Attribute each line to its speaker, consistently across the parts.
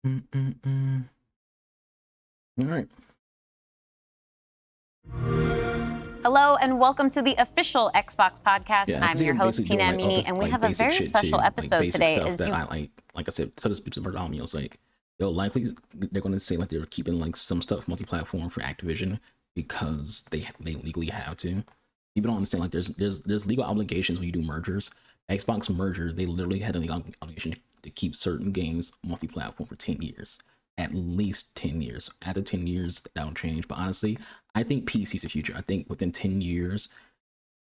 Speaker 1: Mm-mm-mm. All right.
Speaker 2: Hello and welcome to the official Xbox podcast.
Speaker 1: Yeah,
Speaker 2: I'm your host, Tina Amini, and we have a very special episode today.
Speaker 1: Stuff that I like I said, so to speak to Bartholomew, like they'll likely they're going to say like they're keeping like some stuff multi-platform for Activision because they legally have to. People don't understand like there's legal obligations when you do mergers. Xbox merger, they literally had a legal obligation to keep certain games multi-platform for 10 years. At least 10 years. After 10 years, that'll change. But honestly, I think PC's the future. I think within 10 years,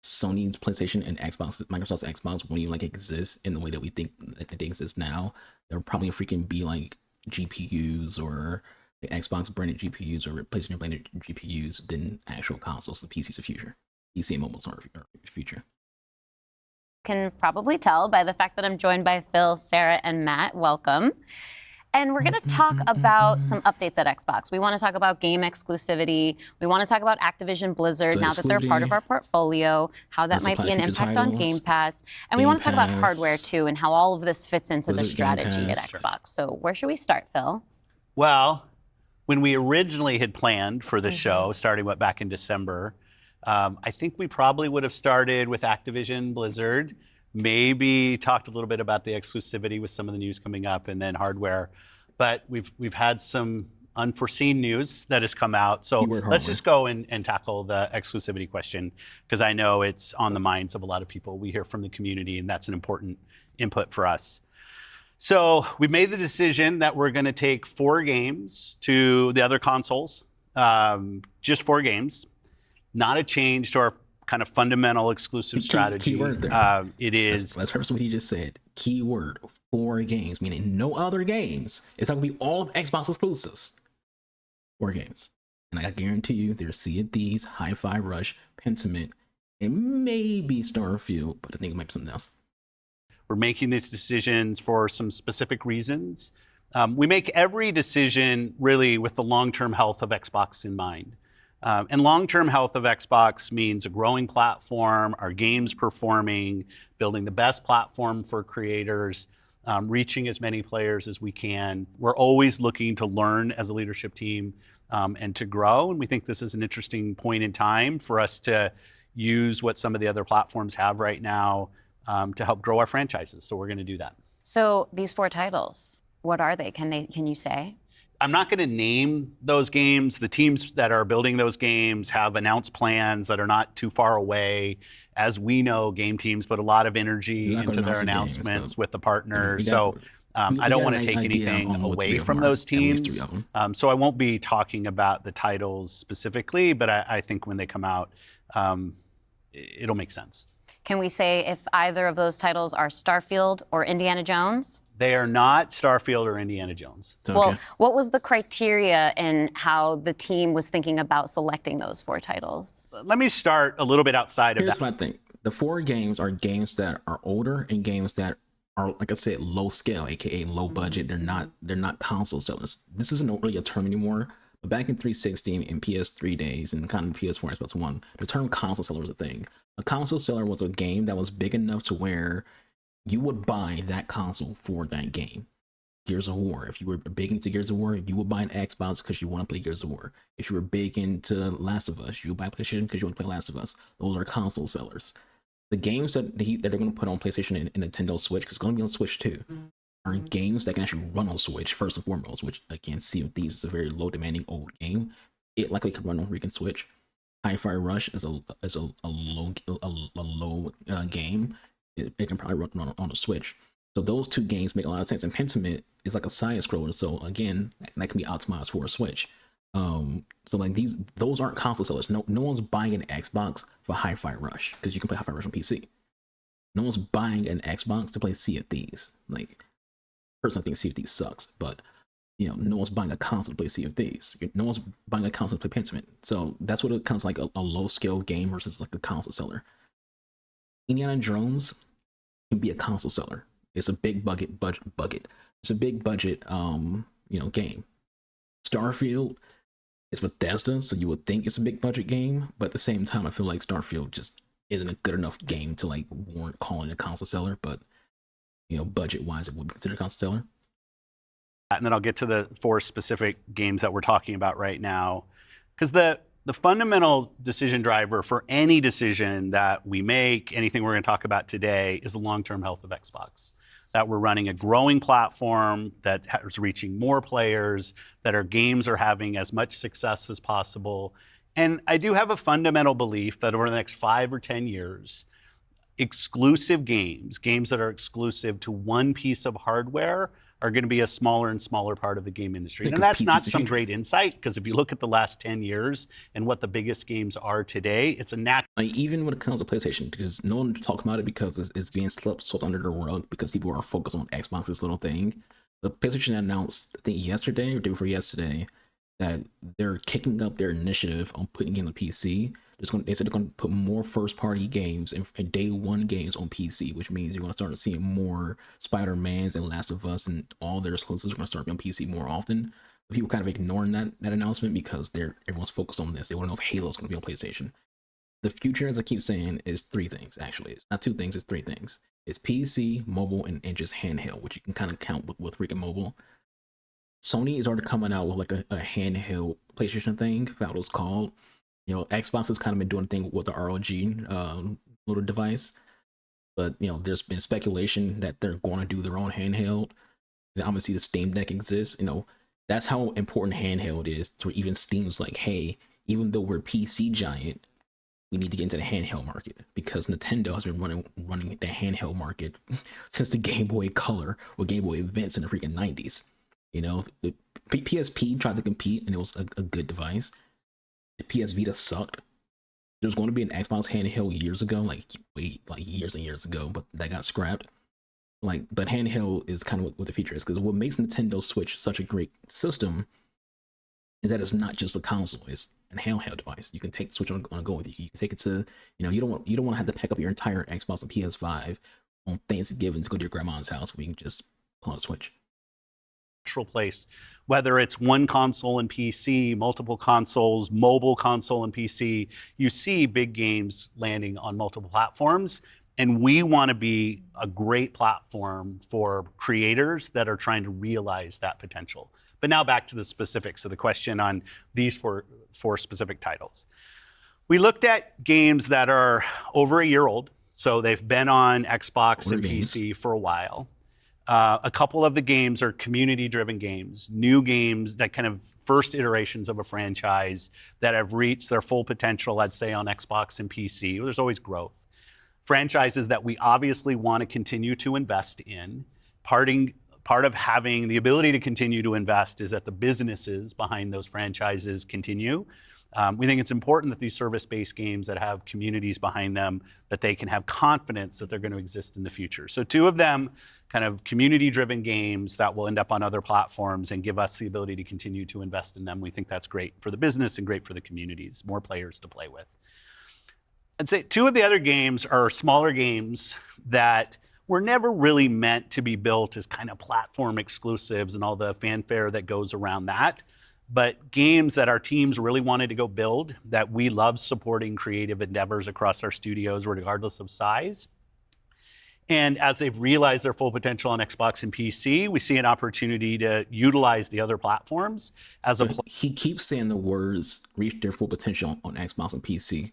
Speaker 1: Sony's PlayStation and Xbox, Microsoft's Xbox won't even like exist in the way that we think that they exist now. There'll probably freaking be like GPUs or the Xbox branded GPUs or PlayStation branded GPUs than actual consoles. The PC's the future. PC and mobiles are the future.
Speaker 2: Can probably tell by the fact that I'm joined by Phil, Sarah, and Matt. Welcome. And we're going to talk about some updates at Xbox. We want to talk about game exclusivity. We want to talk about Activision Blizzard now that they're part of our portfolio, how that might be an impact on Game Pass. And we want to talk about hardware too and how all of this fits into the strategy at Xbox. So where should we start, Phil?
Speaker 3: Well, when we originally had planned for the show, starting back in December, I think we probably would have started with Activision Blizzard, maybe talked a little bit about the exclusivity with some of the news coming up, and then hardware. But we've had some unforeseen news that has come out. So let's just go and tackle the exclusivity question, because I know it's on the minds of a lot of people. We hear from the community, and that's an important input for us. So we made the decision that we're going to take 4 games to the other consoles, just 4 games, not a change to our kind of fundamental exclusive strategy.
Speaker 1: Keyword there.
Speaker 3: It is.
Speaker 1: Let's preface what he just said. Keyword 4 games, meaning no other games. It's not gonna be all of Xbox exclusives. 4 games, and I guarantee you, there's Sea of Thieves, Hi-Fi Rush, Pentiment, and maybe Starfield, but I think it might be something else.
Speaker 3: We're making these decisions for some specific reasons. We make every decision really with the long-term health of Xbox in mind. And long-term health of Xbox means a growing platform, our games performing, building the best platform for creators, reaching as many players as we can. We're always looking to learn as a leadership team and to grow. And we think this is an interesting point in time for us to use what some of the other platforms have right now to help grow our franchises. So we're going to do that.
Speaker 2: So these 4 titles, what are they? Can you say?
Speaker 3: I'm not going to name those games. The teams that are building those games have announced plans that are not too far away. As we know, game teams put a lot of energy into their announcements with the partners. So I don't want to take anything away from those teams. So I won't be talking about the titles specifically, but I think when they come out, it'll make sense.
Speaker 2: Can we say if either of those titles are Starfield or Indiana Jones?
Speaker 3: They are not Starfield or Indiana Jones.
Speaker 2: Okay. Well, what was the criteria in how the team was thinking about selecting those 4 titles?
Speaker 3: Let me start a little bit outside of that.
Speaker 1: Here's what I think. The 4 games are games that are older and games that are, like I said, low scale, aka low budget. They're not console sellers. This isn't really a term anymore. But back in 360 and PS3 days and kind of PS4 and Xbox One, the term console seller was a thing. A console seller was a game that was big enough to where you would buy that console for that game. Gears of War. If you were big into Gears of War, you would buy an Xbox because you want to play Gears of War. If you were big into Last of Us, you would buy PlayStation because you want to play Last of Us. Those are console sellers. The games that they're going to put on PlayStation and Nintendo Switch, because it's going to be on Switch too, are games that can actually run on Switch first and foremost, which again, Sea of Thieves is a very low demanding old game. It likely could run on freaking Switch. Hi-Fi Rush is a low game. It can probably run on a Switch. So those 2 games make a lot of sense. And Pentiment is like a side scroller, so again, that can be optimized for a Switch. So like those aren't console sellers. No one's buying an Xbox for Hi-Fi Rush because you can play Hi-Fi Rush on PC. No one's buying an Xbox to play Sea of Thieves. Like, personally, I think Sea of Thieves sucks, but no one's buying a console to play Sea of Thieves. No one's buying a console to play Pentiment. So that's what it comes like a low scale game versus like a console seller. Indiana Jones can be a console seller. It's a big budget. It's a big budget game. Starfield is Bethesda, so you would think it's a big budget game, but at the same time, I feel like Starfield just isn't a good enough game to like warrant calling it a console seller. But budget wise, it would be considered a console seller.
Speaker 3: And then I'll get to the 4 specific games that we're talking about right now. Because the fundamental decision driver for any decision that we make, anything we're going to talk about today, is the long-term health of Xbox. That we're running a growing platform that is reaching more players, that our games are having as much success as possible. And I do have a fundamental belief that over the next 5 or 10 years, exclusive games that are exclusive to one piece of hardware, are going to be a smaller and smaller part of the game industry. And that's not some great insight, because if you look at the last 10 years and what the biggest games are today, it's a natural.
Speaker 1: Like, even when it comes to PlayStation, because no one talks about it because it's being swept under the rug because people are focused on Xbox's little thing. But PlayStation announced, I think yesterday or day before yesterday, that they're kicking up their initiative on putting in the PC. They said they're going to put more first-party games and day one games on PC, which means you're going to start seeing more Spider-Mans and Last of Us and all their exclusives are going to start being on PC more often. But people kind of ignoring that announcement because everyone's focused on this. They want to know if Halo's going to be on PlayStation. The future, as I keep saying, is 3 things, actually. It's not 2 things, it's 3 things. It's PC, mobile, and just handheld, which you can kind of count with freaking mobile. Sony is already coming out with like a handheld PlayStation thing, if that was called. You know, Xbox has kind of been doing a thing with the ROG little device, but you know, there's been speculation that they're going to do their own handheld. And obviously, the Steam Deck exists. You know, that's how important handheld is. To even Steam's like, hey, even though we're PC giant, we need to get into the handheld market because Nintendo has been running the handheld market since the Game Boy Color or Game Boy Advance in the freaking 90s. You know, the PSP tried to compete and it was a good device. The PS Vita sucked. There was going to be an Xbox handheld years ago, like years and years ago, but that got scrapped. But handheld is kind of what the future is, because what makes Nintendo Switch such a great system is that it's not just a console; it's a handheld device. You can take the Switch on go with you. You can take it to, you know, you don't want to have to pack up your entire Xbox and PS5 on Thanksgiving to go to your grandma's house. We can just pull out a Switch.
Speaker 3: Place, whether it's one console and PC, multiple consoles, mobile console and PC, you see big games landing on multiple platforms. And we want to be a great platform for creators that are trying to realize that potential. But now back to the specifics of the question on these four specific titles. We looked at games that are over a year old, so they've been on Xbox and PC for a while. A couple of the games are community-driven games, new games that kind of first iterations of a franchise that have reached their full potential, I'd say, on Xbox and PC. There's always growth. Franchises that we obviously want to continue to invest in. Part of having the ability to continue to invest is that the businesses behind those franchises continue. We think it's important that these service-based games that have communities behind them, that they can have confidence that they're going to exist in the future. So 2 of them, kind of community-driven games that will end up on other platforms and give us the ability to continue to invest in them. We think that's great for the business and great for the communities, more players to play with. I'd say 2 of the other games are smaller games that were never really meant to be built as kind of platform exclusives and all the fanfare that goes around that. But games that our teams really wanted to go build, that we love supporting creative endeavors across our studios, regardless of size. And as they've realized their full potential on Xbox and PC, we see an opportunity to utilize the other platforms as a.
Speaker 1: He keeps saying the words "reach their full potential" on Xbox and PC.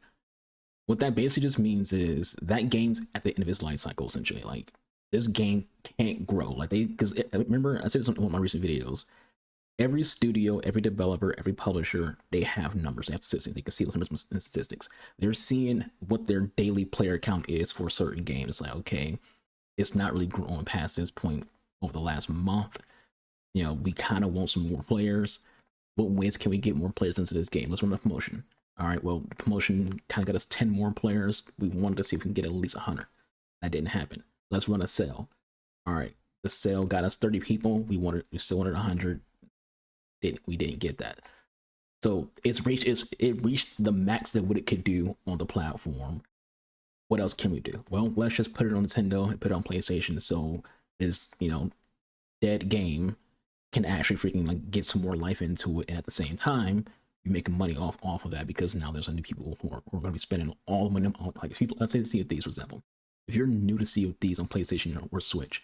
Speaker 1: What that basically just means is that game's at the end of its life cycle, essentially. Like, this game can't grow. Because remember, I said this in one of my recent videos. Every studio, every developer, every publisher, they have numbers. They have statistics. They can see those numbers and statistics. They're seeing what their daily player count is for certain games. It's like, okay, it's not really growing past this point over the last month. You know, we kind of want some more players. What ways can we get more players into this game? Let's run a promotion. All right, well, the promotion kind of got us 10 more players. We wanted to see if we can get at least 100. That didn't happen. Let's run a sale. All right, the sale got us 30 people. We still wanted 100. We didn't get that. So it reached the max that what it could do on the platform. What else can we do? Well, let's just put it on Nintendo and put it on PlayStation, so this, you know, dead game can actually freaking like get some more life into it, and at the same time you're making money off of that, because now there's new people who are going to be spending all the money on, like, if people, let's say Sea of Thieves, for example. If you're new to Sea of Thieves on PlayStation or Switch,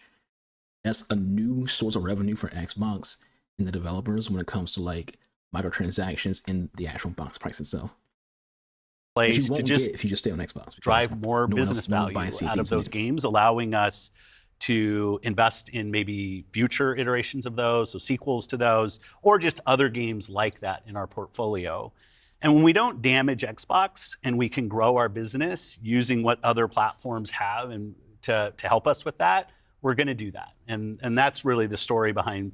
Speaker 1: that's a new source of revenue for Xbox and the developers when it comes to like microtransactions in the actual box price itself. Which
Speaker 3: Place
Speaker 1: you
Speaker 3: to
Speaker 1: won't
Speaker 3: just
Speaker 1: get if you just stay on Xbox. because
Speaker 3: drive more
Speaker 1: no one
Speaker 3: business
Speaker 1: else won't buy
Speaker 3: value
Speaker 1: Sea of
Speaker 3: out of
Speaker 1: Thieves
Speaker 3: those
Speaker 1: anyway.
Speaker 3: games, allowing us to invest in maybe future iterations of those, so sequels to those, or just other games like that in our portfolio. And when we don't damage Xbox and we can grow our business using what other platforms have and to help us with that, we're going to do that. And that's really the story behind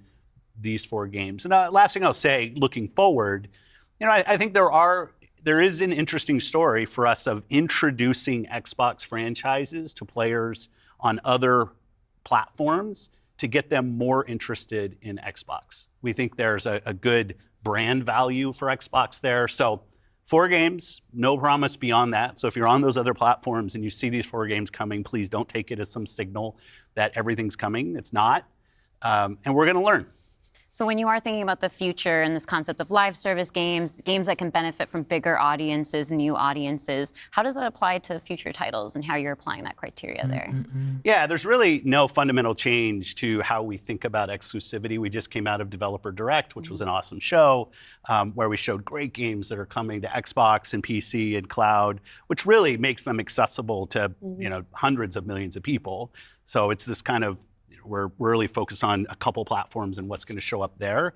Speaker 3: these 4 games. And last thing I'll say, looking forward, I think there is an interesting story for us of introducing Xbox franchises to players on other platforms to get them more interested in Xbox. We think there's a good brand value for Xbox there. So 4 games, no promise beyond that. So if you're on those other platforms and you see these 4 games coming, please don't take it as some signal that everything's coming. It's not. And we're going to learn.
Speaker 2: So when you are thinking about the future and this concept of live service games, games that can benefit from bigger audiences, new audiences, how does that apply to future titles and how you're applying that criteria there?
Speaker 3: Yeah, there's really no fundamental change to how we think about exclusivity. We just came out of Developer Direct, which was an awesome show where we showed great games that are coming to Xbox and PC and cloud, which really makes them accessible to hundreds of millions of people. So it's this kind of we're really focused on a couple platforms and what's going to show up there.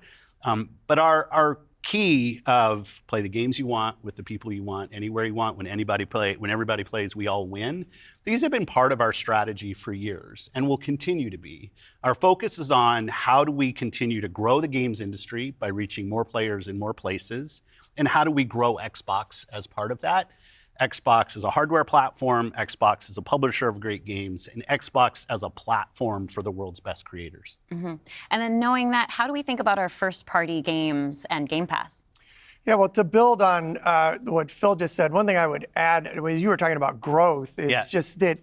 Speaker 3: But our key of play the games you want with the people you want, anywhere you want, when everybody plays, we all win. These have been part of our strategy for years and will continue to be. Our focus is on how do we continue to grow the games industry by reaching more players in more places, and how do we grow Xbox as part of that. Xbox is a hardware platform, Xbox is a publisher of great games, and Xbox as a platform for the world's best creators.
Speaker 2: And then knowing that, how do we think about our first-party games and Game Pass?
Speaker 4: Yeah, well, to build on what Phil just said, one thing I would add, as you were talking about growth, is just that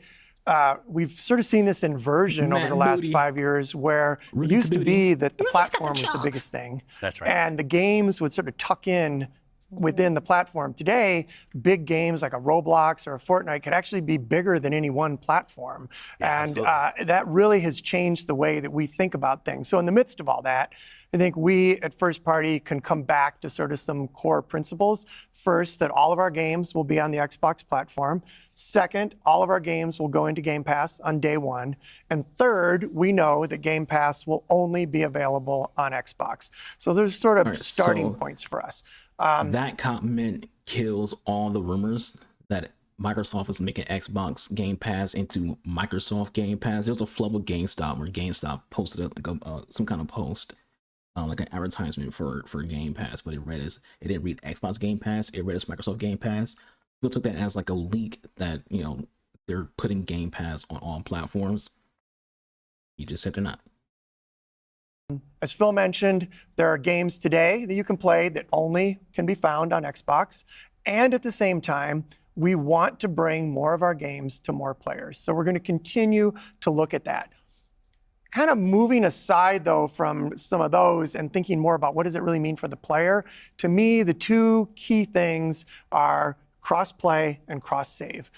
Speaker 4: we've sort of seen this inversion over the last 5 years where it used to be that the platform was the biggest thing.
Speaker 3: That's right.
Speaker 4: And the games would sort of tuck in within the platform. Today, big games like a Roblox or a Fortnite could actually be bigger than any one platform. And that really has changed the way that we think about things. So in the midst of all that, I think we at First Party can come back to sort of some core principles. First, that all of our games will be on the Xbox platform. Second, all of our games will go into Game Pass on day 1. And third, we know that Game Pass will only be available on Xbox. So there's sort of starting points for us.
Speaker 1: That comment kills all the rumors that Microsoft is making Xbox Game Pass into Microsoft Game Pass. There was a flub with GameStop where GameStop posted like some kind of post, like an advertisement for Game Pass, but it didn't read Xbox Game Pass. It read as Microsoft Game Pass. People took that as like a leak that they're putting Game Pass on all platforms. You just said they're not.
Speaker 4: As Phil mentioned, there are games today that you can play that only can be found on Xbox. And at the same time, we want to bring more of our games to more players. So we're going to continue to look at that. Kind of moving aside, though, from some of those and thinking more about what does it really mean for the player, to me, the 2 key things are cross-play and cross-save.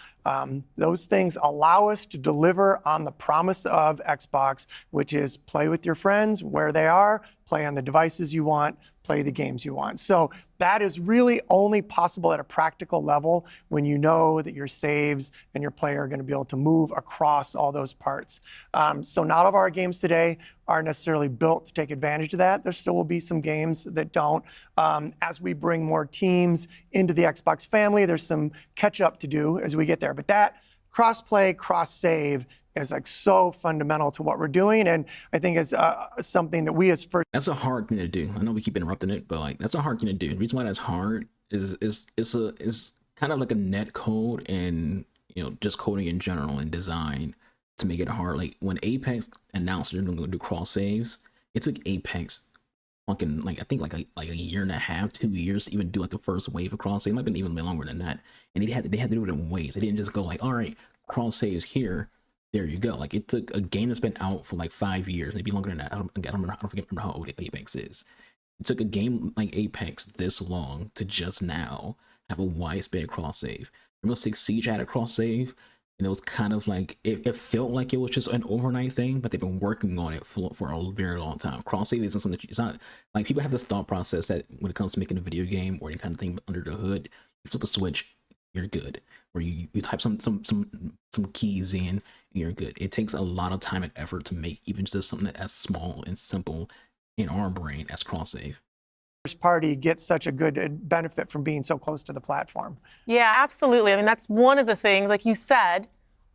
Speaker 4: Those things allow us to deliver on the promise of Xbox, which is play with your friends where they are, play on the devices you want, play the games you want. So that is really only possible at a practical level when you know that your saves and your player are going to be able to move across all those parts. So not all of our games today are necessarily built to take advantage of that. There still will be some games that don't. As we bring more teams into the Xbox family, there's some catch up to do as we get there. But that cross-play, cross-save is like so fundamental to what we're doing, and I think is something that we as First.
Speaker 1: That's a hard thing to do. I know we keep interrupting it, but like that's a hard thing to do. The reason why that's hard is kind of like a net code and just coding in general and design to make it hard. Like when Apex announced they're going to do cross saves, it took Apex fucking I think like a year and a half, 2 years to even do like the first wave of cross save. It might have been even longer than that. And they had to do it in waves. They didn't just go like, all right, cross saves here. There you go. Like it took a game that's been out for like 5 years, maybe longer than that. I don't remember how old Apex is. It took a game like Apex this long to just now have a widespread cross save. Rainbow Six Siege had a cross save. And it was kind of like it felt like it was just an overnight thing, but they've been working on it for a very long time. Cross save isn't something that it's not like people have this thought process that when it comes to making a video game or any kind of thing under the hood, you flip a switch, you're good. Or you type some keys in, and you're good. It takes a lot of time and effort to make even just something as small and simple in our brain as cross save.
Speaker 4: First party gets such a good benefit from being so close to the platform.
Speaker 5: Yeah, absolutely. I mean, that's one of the things, like you said,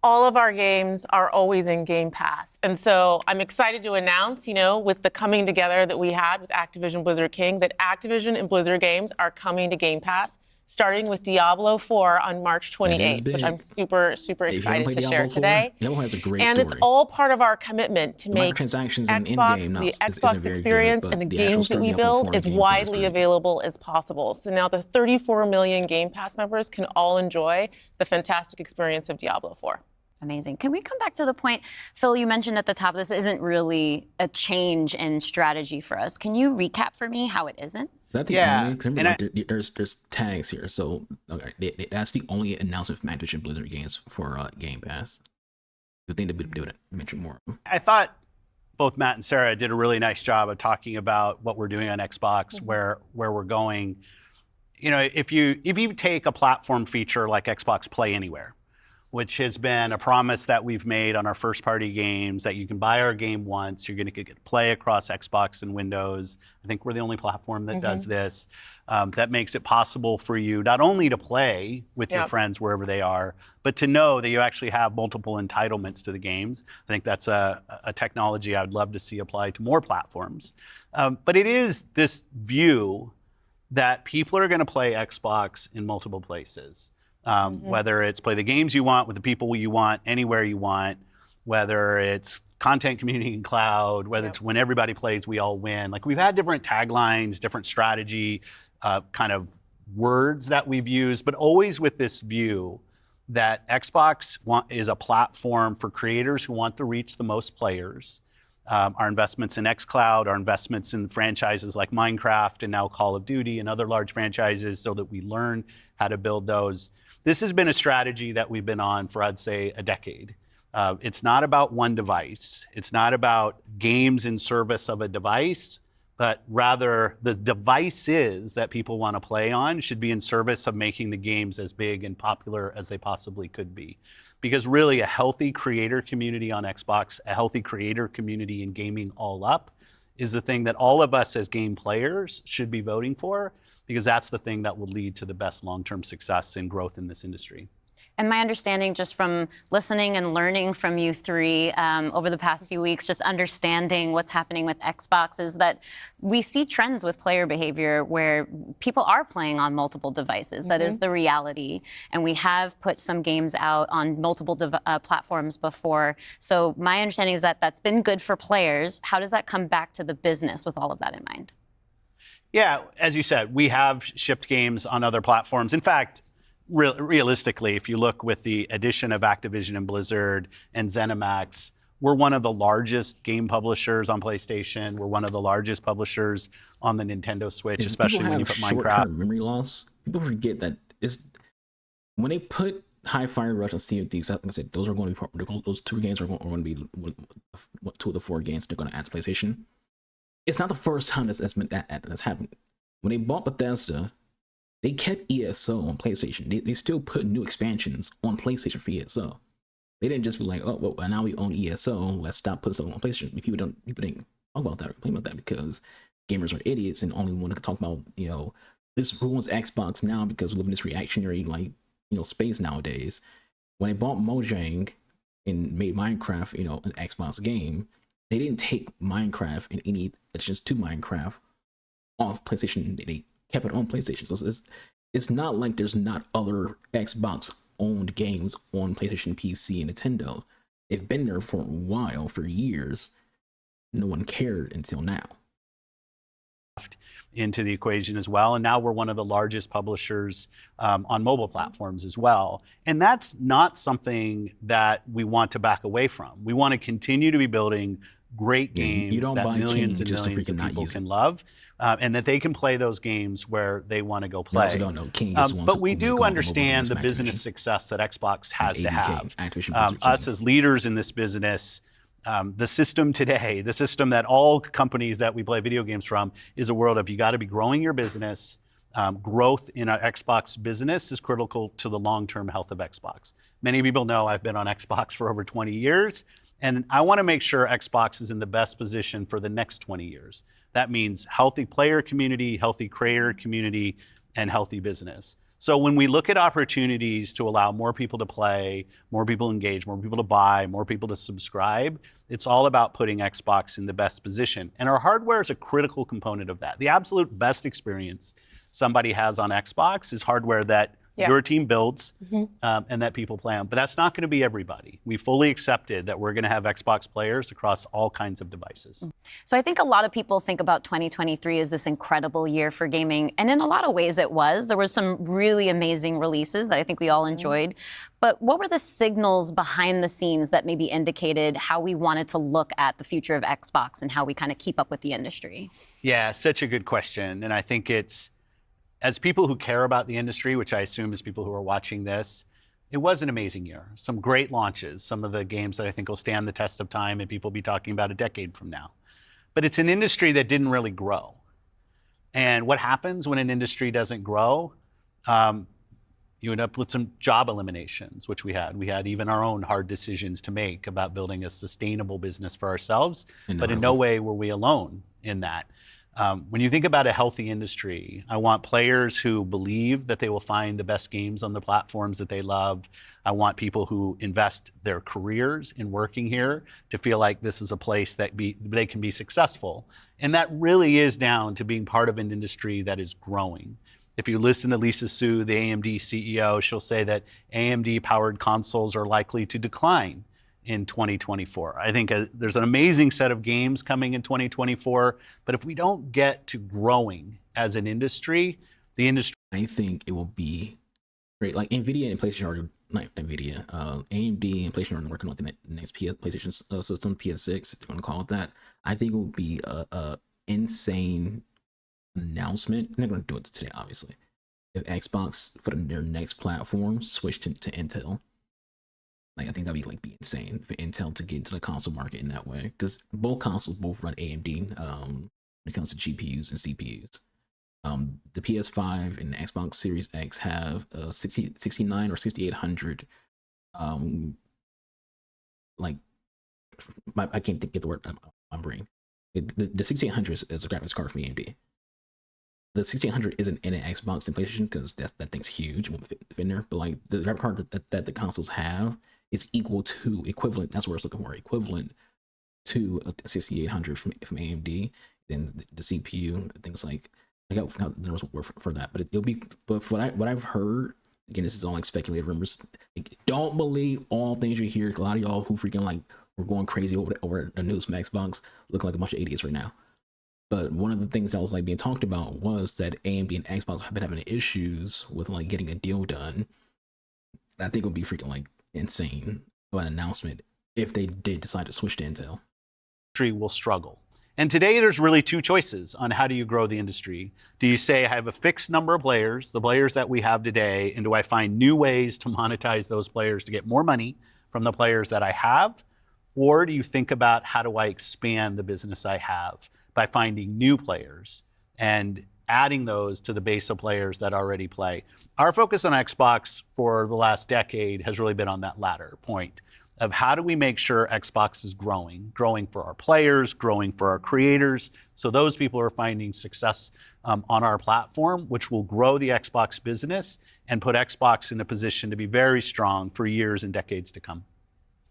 Speaker 5: all of our games are always in Game Pass. And so I'm excited to announce, with the coming together that we had with Activision Blizzard King, that Activision and Blizzard games are coming to Game Pass, starting with Diablo 4 on March 28th, which I'm super, super excited to share today.
Speaker 1: Diablo has a great
Speaker 5: and
Speaker 1: story.
Speaker 5: It's all part of our commitment to make
Speaker 1: microtransactions and
Speaker 5: Xbox,
Speaker 1: in-game
Speaker 5: the Xbox experience and the games that we build as widely available as possible. So now the 34 million Game Pass members can all enjoy the fantastic experience of Diablo 4.
Speaker 2: Amazing. Can we come back to the point, Phil, you mentioned at the top, this isn't really a change in strategy for us. Can you recap for me how it isn't?
Speaker 1: That's the only, remember, there's tags here. So okay, that's the only announcement from Activision Blizzard games for Game Pass. You think they'd be doing it? Mention more.
Speaker 3: I thought both Matt and Sarah did a really nice job of talking about what we're doing on Xbox, where we're going. If you take a platform feature like Xbox Play Anywhere, which has been a promise that we've made on our first-party games, that you can buy our game once, you're going to get to play across Xbox and Windows. I think we're the only platform that does this. That makes it possible for you not only to play with your friends wherever they are, but to know that you actually have multiple entitlements to the games. I think that's a technology I would love to see applied to more platforms. But it is this view that people are going to play Xbox in multiple places. Whether it's play the games you want with the people you want, anywhere you want, whether it's content, community, and cloud, whether it's when everybody plays, we all win. Like we've had different taglines, different strategy, kind of words that we've used, but always with this view that Xbox is a platform for creators who want to reach the most players. Our investments in xCloud, our investments in franchises like Minecraft and now Call of Duty and other large franchises so that we learn how to build those. This has been a strategy that we've been on for, I'd say, a decade. It's not about one device. It's not about games in service of a device, but rather the devices that people want to play on should be in service of making the games as big and popular as they possibly could be. Because really a healthy creator community on Xbox, a healthy creator community in gaming all up is the thing that all of us as game players should be voting for, because that's the thing that will lead to the best long-term success and growth in this industry.
Speaker 2: And my understanding just from listening and learning from you three over the past few weeks, just understanding what's happening with Xbox is that we see trends with player behavior where people are playing on multiple devices. That is the reality. And we have put some games out on multiple platforms before. So my understanding is that that's been good for players. How does that come back to the business with all of that in mind?
Speaker 3: Yeah, as you said, we have shipped games on other platforms. In fact, realistically, if you look with the addition of Activision and Blizzard and ZeniMax, we're one of the largest game publishers on PlayStation. We're one of the largest publishers on the Nintendo Switch, especially when you put Minecraft.
Speaker 1: Memory loss. People forget that when they put Hi-Fi Rush and Sea of Thieves, like I said, those two games are going to be two of the four games they're going to add to PlayStation. It's not the first time that's happened. When they bought Bethesda, they kept ESO on PlayStation. They still put new expansions on PlayStation for ESO. They didn't just be like, oh, well, now we own ESO. Let's stop putting stuff on PlayStation. People didn't talk about that or complain about that because gamers are idiots and only want to talk about, this ruins Xbox now because we live in this reactionary, space nowadays. When they bought Mojang and made Minecraft, an Xbox game, they didn't take Minecraft and any additions to Minecraft off PlayStation. They kept it on PlayStation. So it's not like there's not other Xbox owned games on PlayStation, PC, and Nintendo. They've been there for a while, for years. No one cared until now.
Speaker 3: Into the equation as well. And now we're one of the largest publishers on mobile platforms as well. And that's not something that we want to back away from. We want to continue to be building great
Speaker 1: Yeah, you
Speaker 3: games
Speaker 1: don't
Speaker 3: that
Speaker 1: buy
Speaker 3: millions
Speaker 1: King
Speaker 3: and
Speaker 1: just to
Speaker 3: millions of
Speaker 1: freaking not
Speaker 3: people
Speaker 1: use it.
Speaker 3: can love, and that they can play those games where they want to go
Speaker 1: You
Speaker 3: play.
Speaker 1: also don't know King is the one
Speaker 3: But
Speaker 1: who
Speaker 3: we
Speaker 1: make
Speaker 3: do
Speaker 1: all the mobile
Speaker 3: understand
Speaker 1: games
Speaker 3: the
Speaker 1: from
Speaker 3: business
Speaker 1: Activision.
Speaker 3: success that Xbox has to
Speaker 1: ABK,
Speaker 3: have.
Speaker 1: Activision Blizzard
Speaker 3: Us
Speaker 1: King.
Speaker 3: as leaders in this business, the system today, the system that all companies that we play video games from, is a world of you got to be growing your business. Growth in our Xbox business is critical to the long-term health of Xbox. Many people know I've been on Xbox for over 20 years, and I want to make sure Xbox is in the best position for the next 20 years. That means healthy player community, healthy creator community, and healthy business. So when we look at opportunities to allow more people to play, more people engage, more people to buy, more people to subscribe, it's all about putting Xbox in the best position. And our hardware is a critical component of that. The absolute best experience somebody has on Xbox is hardware that your team builds and that people play on. But that's not going to be everybody. We fully accepted that we're going to have Xbox players across all kinds of devices.
Speaker 2: So I think a lot of people think about 2023 as this incredible year for gaming. And in a lot of ways it was. There was some really amazing releases that I think we all enjoyed. But what were the signals behind the scenes that maybe indicated how we wanted to look at the future of Xbox and how we kind of keep up with the industry?
Speaker 3: Yeah, such a good question. And I think it's, as people who care about the industry, which I assume is people who are watching this, it was an amazing year. Some great launches, some of the games that I think will stand the test of time and people will be talking about a decade from now. But it's an industry that didn't really grow. And what happens when an industry doesn't grow? You end up with some job eliminations, which we had. We had even our own hard decisions to make about building a sustainable business for ourselves, but in no way were we alone in that. When you think about a healthy industry, I want players who believe that they will find the best games on the platforms that they love. I want people who invest their careers in working here to feel like this is a place that they can be successful. And that really is down to being part of an industry that is growing. If you listen to Lisa Su, the AMD CEO, she'll say that AMD-powered consoles are likely to decline in 2024. I think there's an amazing set of games coming in 2024, but if we don't get to growing as an industry, the industry...
Speaker 1: I think it will be great. Like NVIDIA and PlayStation are, not NVIDIA, AMD and PlayStation are working on the next PlayStation system, PS6, if you want to call it that. I think it will be a insane announcement. I'm not going to do it today, obviously. If Xbox, for their next platform, switched to Intel. Like, I think that'd be insane for Intel to get into the console market in that way, because both consoles run AMD when it comes to GPUs and CPUs. The PS5 and the Xbox Series X have 69 or 6800. I can't get the word my brain. The 6800 is a graphics card from AMD. The 6800 isn't in an Xbox and PlayStation because that thing's huge, won't fit in there. But like the graphics card that the consoles have is equivalent. That's what I was looking for. Equivalent to a 6800 from AMD. Then the CPU, things like I forgot the numbers for that, but it'll be. But for what I've heard, again, this is all like speculative rumors. Like, don't believe all things you hear. A lot of y'all who freaking like we're going crazy over the news from Xbox, looking like a bunch of idiots right now. But one of the things that was like being talked about was that AMD and Xbox have been having issues with like getting a deal done. I think it would be freaking like insane of an announcement if they did decide to switch to Intel.
Speaker 3: Will struggle. And today there's really two choices on how do you grow the industry. Do you say I have a fixed number of players, the players that we have today, and do I find new ways to monetize those players to get more money from the players that I have? Or do you think about how do I expand the business I have by finding new players and adding those to the base of players that already play? Our focus on Xbox for the last decade has really been on that latter point of how do we make sure Xbox is growing for our players, growing for our creators, so those people are finding success on our platform, which will grow the Xbox business and put Xbox in a position to be very strong for years and decades to come.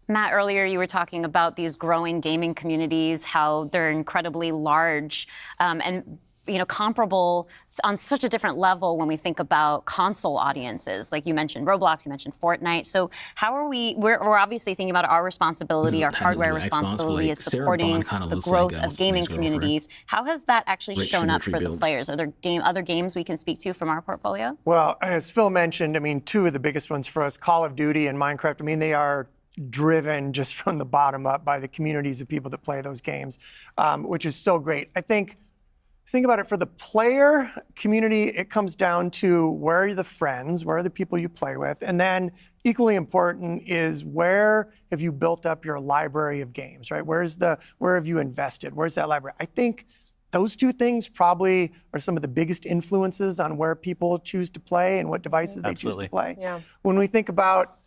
Speaker 2: Matt, earlier you were talking about these growing gaming communities, how they're incredibly large and comparable on such a different level when we think about console audiences. Like you mentioned Roblox, you mentioned Fortnite. So how are we're obviously thinking about our responsibility, our hardware responsibility is supporting the growth of gaming communities. How has that actually shown up for the players? Are there other games we can speak to from our portfolio?
Speaker 4: Well, as Phil mentioned, I mean, two of the biggest ones for us, Call of Duty and Minecraft, I mean, they are driven just from the bottom up by the communities of people that play those games, which is so great. I think about it for the player community, it comes down to where are the friends, where are the people you play with, and then equally important is where have you built up your library of games, right? Where have you invested? Where's that library? I think those two things probably are some of the biggest influences on where people choose to play and what devices they choose to play.
Speaker 5: Yeah.
Speaker 4: When we think about,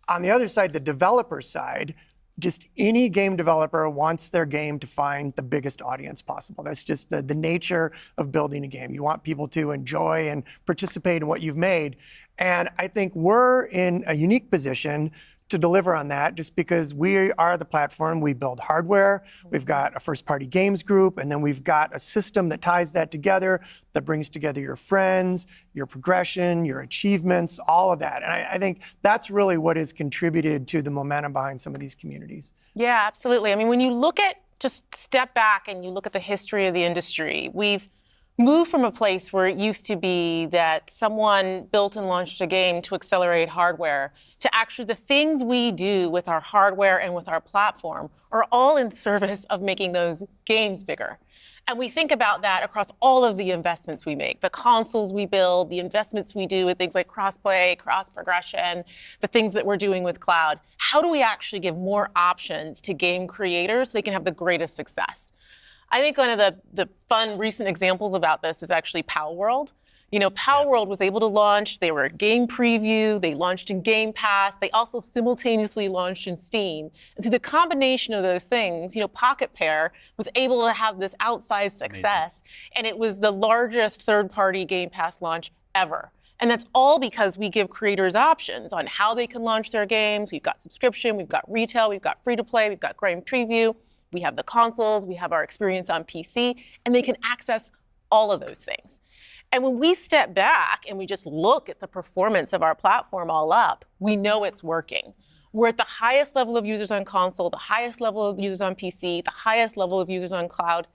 Speaker 4: on the other side, the developer side, just any game developer wants their game to find the biggest audience possible. That's just the nature of building a game. You want people to enjoy and participate in what you've made. And I think we're in a unique position to deliver on that just because we are the platform. We build hardware, we've got a first-party games group, and then we've got a system that ties that together, that brings together your friends, your progression, your achievements, all of that. And I think that's really what has contributed to the momentum behind some of these communities.
Speaker 5: Yeah, absolutely. I mean, when you look at, just step back and you look at the history of the industry, we've moved from a place where it used to be that someone built and launched a game to accelerate hardware to actually the things we do with our hardware and with our platform are all in service of making those games bigger. And we think about that across all of the investments we make, the consoles we build, the investments we do with things like cross-play, cross-progression, the things that we're doing with cloud. How do we actually give more options to game creators so they can have the greatest success? I think one of the fun recent examples about this is actually Palworld. You know, Palworld was able to launch, they were a game preview, they launched in Game Pass, they also simultaneously launched in Steam. And through the combination of those things, you know, Pocket Pair was able to have this outsized success, and it was the largest third-party Game Pass launch ever. And that's all because we give creators options on how they can launch their games. We've got subscription, we've got retail, we've got free-to-play, we've got game preview. We have the consoles, we have our experience on PC, and they can access all of those things. And when we step back and we just look at the performance of our platform all up, we know it's working. We're at the highest level of users on console, the highest level of users on PC, the highest level of users on cloud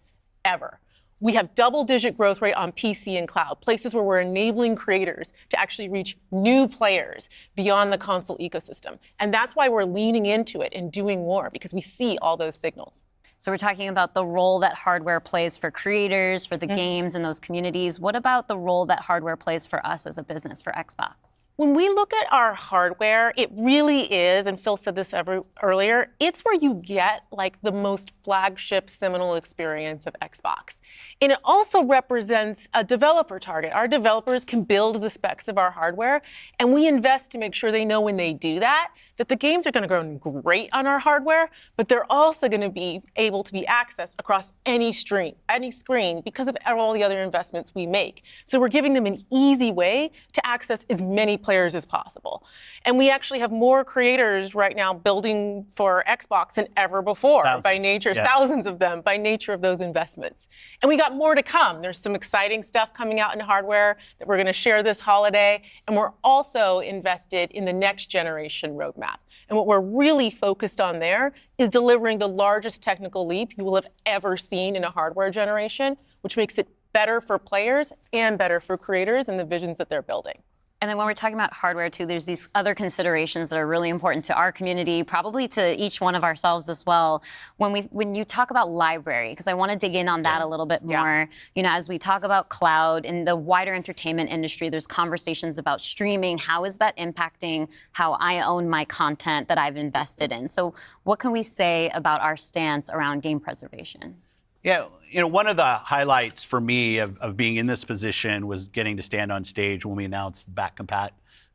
Speaker 5: ever. We have double-digit growth rate on PC and cloud, places where we're enabling creators to actually reach new players beyond the console ecosystem. And that's why we're leaning into it and doing more, because we see all those signals.
Speaker 2: So we're talking about the role that hardware plays for creators, for the games and those communities. What about the role that hardware plays for us as a business, for Xbox?
Speaker 5: When we look at our hardware, it really is, and Phil said this earlier, it's where you get like the most flagship seminal experience of Xbox. And it also represents a developer target. Our developers can build the specs of our hardware, and we invest to make sure they know when they do that the games are going to run great on our hardware, but they're also going to be able to be accessed across any screen because of all the other investments we make. So we're giving them an easy way to access as many players as possible. And we actually have more creators right now building for Xbox than ever before by nature, thousands of them by nature of those investments. And we got more to come. There's some exciting stuff coming out in hardware that we're going to share this holiday. And we're also invested in the next generation roadmap. And what we're really focused on there is delivering the largest technical leap you will have ever seen in a hardware generation, which makes it better for players and better for creators and the visions that they're building.
Speaker 2: And then when we're talking about hardware too, there's these other considerations that are really important to our community, probably to each one of ourselves as well. When you talk about library, because I want to dig in on that a little bit more. You know, as we talk about cloud in the wider entertainment industry, there's conversations about streaming. How is that impacting how I own my content that I've invested in? So what can we say about our stance around game preservation?
Speaker 3: Yeah, you know, one of the highlights for me of being in this position was getting to stand on stage when we announced back compat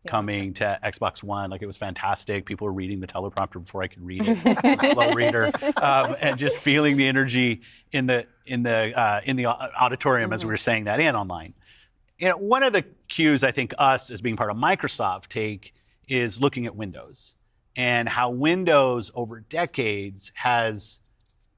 Speaker 3: coming to Xbox One. Like, it was fantastic. People were reading the teleprompter before I could read it. I'm a slow reader, and just feeling the energy in the auditorium as we were saying that and online. You know, one of the cues I think us as being part of Microsoft take is looking at Windows and how Windows over decades has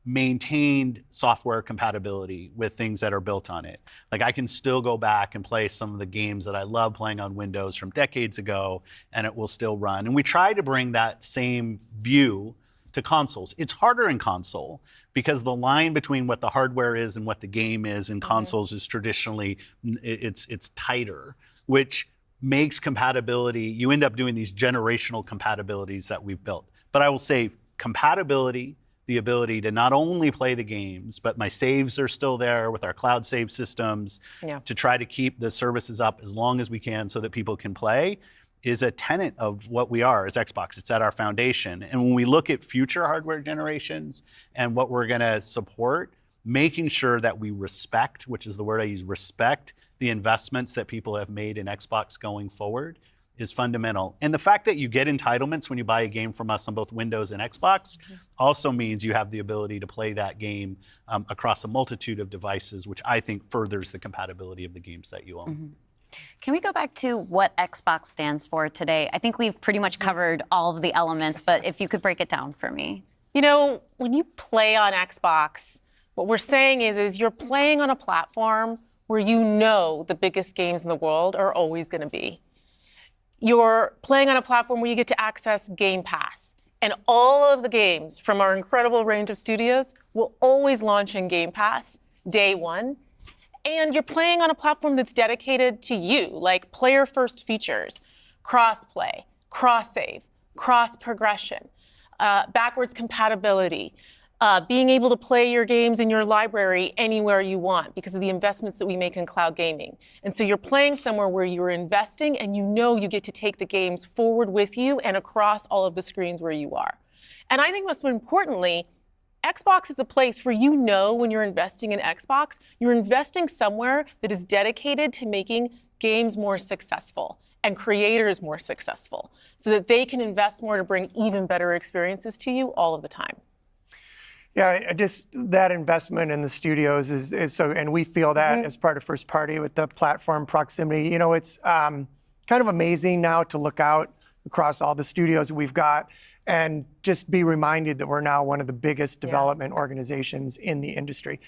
Speaker 3: maintained software compatibility with things that are built on it. Like, I can still go back and play some of the games that I love playing on Windows from decades ago, and it will still run. And we try to bring that same view to consoles. It's harder in console because the line between what the hardware is and what the game is in consoles is traditionally, it's tighter, which makes compatibility, you end up doing these generational compatibilities that we've built. But I will say compatibility, the ability to not only play the games, but my saves are still there with our cloud save systems to try to keep the services up as long as we can so that people can play, is a tenet of what we are as Xbox. It's at our foundation. And when we look at future hardware generations and what we're going to support, making sure that we respect, which is the word I use, respect the investments that people have made in Xbox going forward is fundamental. And the fact that you get entitlements when you buy a game from us on both Windows and Xbox also means you have the ability to play that game across a multitude of devices, which I think furthers the compatibility of the games that you own.
Speaker 2: Can we go back to what Xbox stands for today? I think we've pretty much covered all of the elements, but if you could break it down for me.
Speaker 5: You know, when you play on Xbox, what we're saying is you're playing on a platform where you know the biggest games in the world are always going to be. You're playing on a platform where you get to access Game Pass. And all of the games from our incredible range of studios will always launch in Game Pass day one. And you're playing on a platform that's dedicated to you, like player-first features, cross-play, cross-save, cross-progression, backwards compatibility, being able to play your games in your library anywhere you want because of the investments that we make in cloud gaming. And so you're playing somewhere where you're investing and you know you get to take the games forward with you and across all of the screens where you are. And I think most importantly, Xbox is a place where you know when you're investing in Xbox, you're investing somewhere that is dedicated to making games more successful and creators more successful so that they can invest more to bring even better experiences to you all of the time.
Speaker 4: Yeah, just that investment in the studios is so, and we feel that as part of first party with the platform proximity. You know, it's kind of amazing now to look out across all the studios that we've got and just be reminded that we're now one of the biggest development organizations in the industry.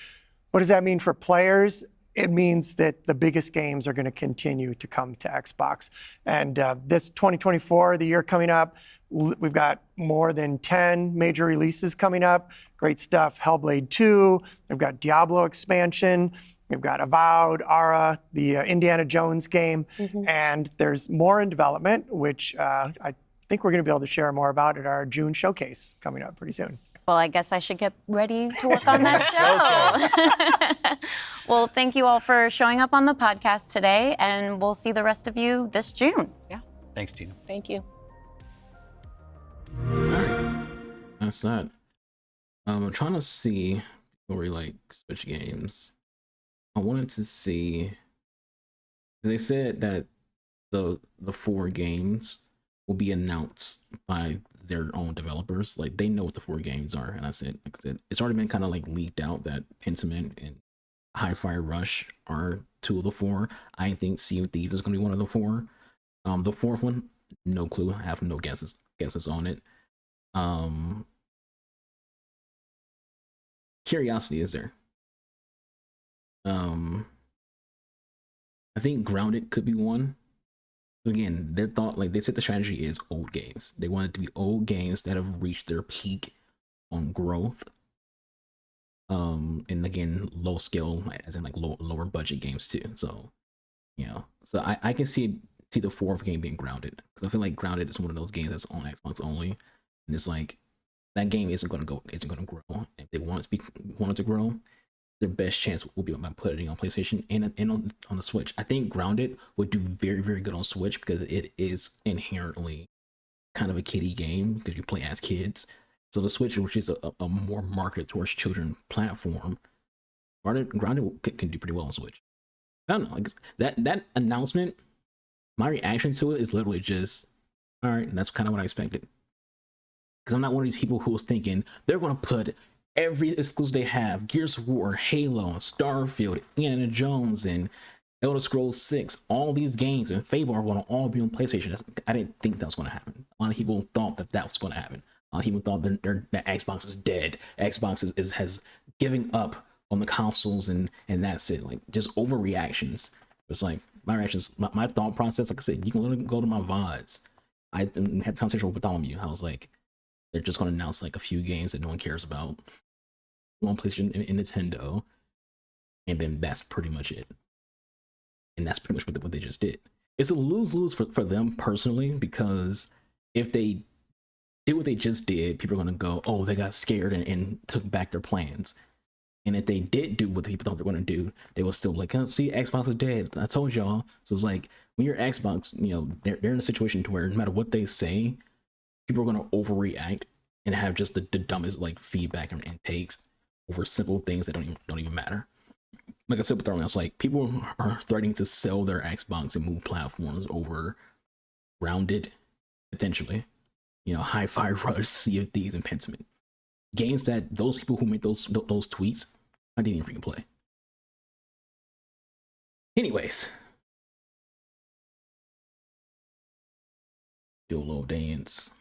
Speaker 4: What does that mean for players? It means that the biggest games are going to continue to come to Xbox. And this 2024, the year coming up, we've got more than 10 major releases coming up. Great stuff. Hellblade 2. We've got Diablo expansion. We've got Avowed, Ara, the Indiana Jones game. And there's more in development, which I think we're going to be able to share more about at our June showcase coming up pretty soon.
Speaker 2: Well, I guess I should get ready to work on that show. Well, thank you all for showing up on the podcast today, and we'll see the rest of you this June.
Speaker 5: Yeah.
Speaker 3: Thanks, Tina.
Speaker 5: Thank you.
Speaker 1: That's that. I'm trying to see where we like Switch games. I wanted to see, they said that the 4 games will be announced by their own developers. Like, they know what the 4 games are. And I said, it's already been kind of like leaked out that Pentiment and Hi-Fi Rush are 2 of the 4. I think Sea of Thieves is going to be one of the 4. The 4th one, no clue. I have no guesses on it. Curiosity is there. I think Grounded could be one. Again, their thought, like they said, the strategy is old games. They want it to be old games that have reached their peak on growth. And again, low skill, as in like lower budget games too. So, you know, so I can see the 4th game being Grounded, because I feel like Grounded is one of those games that's on Xbox only, and it's like that game isn't going to grow. If they want it to grow, their best chance will be by putting it on PlayStation and on the Switch. I think Grounded would do very, very good on Switch because it is inherently kind of a kiddie game because you play as kids. So the Switch, which is a more marketed towards children platform, Grounded can do pretty well on Switch. I don't know, like that announcement, my reaction to it is literally just, all right, and that's kind of what I expected. Because I'm not one of these people who was thinking they're going to put every exclusive they have, Gears of War, Halo, Starfield, Indiana Jones, and Elder Scrolls 6, all these games and Fable are going to all be on PlayStation. I didn't think that was going to happen. A lot of people thought that was going to happen. A lot of people thought that Xbox is dead. Xbox has given up on the consoles and that's it. Like, just overreactions. It's like, my reactions, my thought process, like I said, you can literally go to my VODs. I had a conversation with Bartholomew. I was like, they're just going to announce like a few games that no one cares about on PlayStation and Nintendo, and then that's pretty much it. And that's pretty much what they just did. It's a lose-lose for them personally, because if they did what they just did, people are going to go, oh, they got scared and took back their plans. And if they did do what the people thought they were going to do, they will still be like, oh, see, Xbox is dead. I told y'all. So it's like, when you're Xbox, you know, they're in a situation to where no matter what they say, people are going to overreact and have just the dumbest like feedback and takes over simple things that don't even matter. Like I said with Throne, it's like people are threatening to sell their Xbox and move platforms over Grounded, potentially, you know, Hi-Fi Rush, Sea of Thieves, and Pentiment. Games that those people who made those tweets, I didn't even freaking play. Anyways, do a little dance.